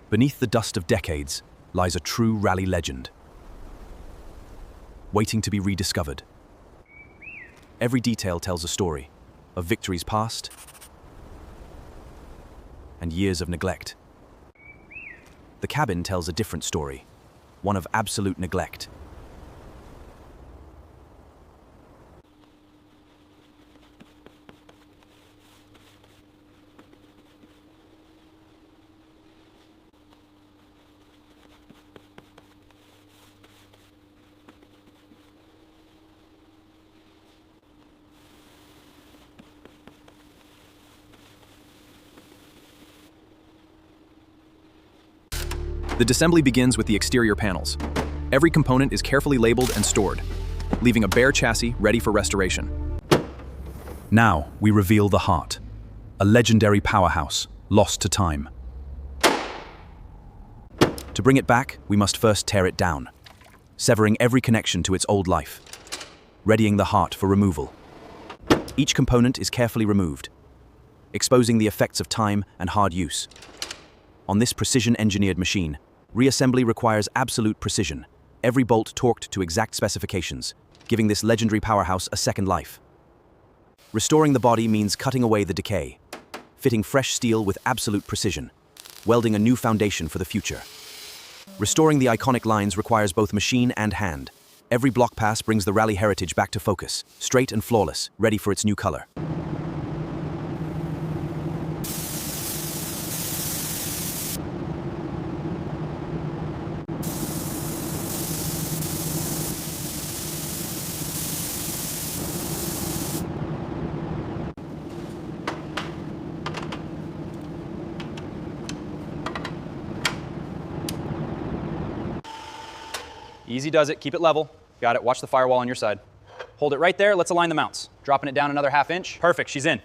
Beneath the dust of decades lies a true rally legend, waiting to be rediscovered. Every detail tells a story of victories past and years of neglect. The cabin tells a different story, one of absolute neglect. The disassembly begins with the exterior panels. Every component is carefully labeled and stored, leaving a bare chassis ready for restoration. Now, we reveal the heart, a legendary powerhouse lost to time. To bring it back, we must first tear it down, severing every connection to its old life, readying the heart for removal. Each component is carefully removed, exposing the effects of time and hard use. On this precision-engineered machine, reassembly requires absolute precision, every bolt torqued to exact specifications, giving this legendary powerhouse a second life. Restoring the body means cutting away the decay, fitting fresh steel with absolute precision, welding a new foundation for the future. Restoring the iconic lines requires both machine and hand. Every block pass brings the rally heritage back to focus, straight and flawless, ready for its new color. Easy does it, keep it level. Got it, watch the firewall on your side. Hold it right there, let's align the mounts. Dropping it down another ½ inch. Perfect, she's in.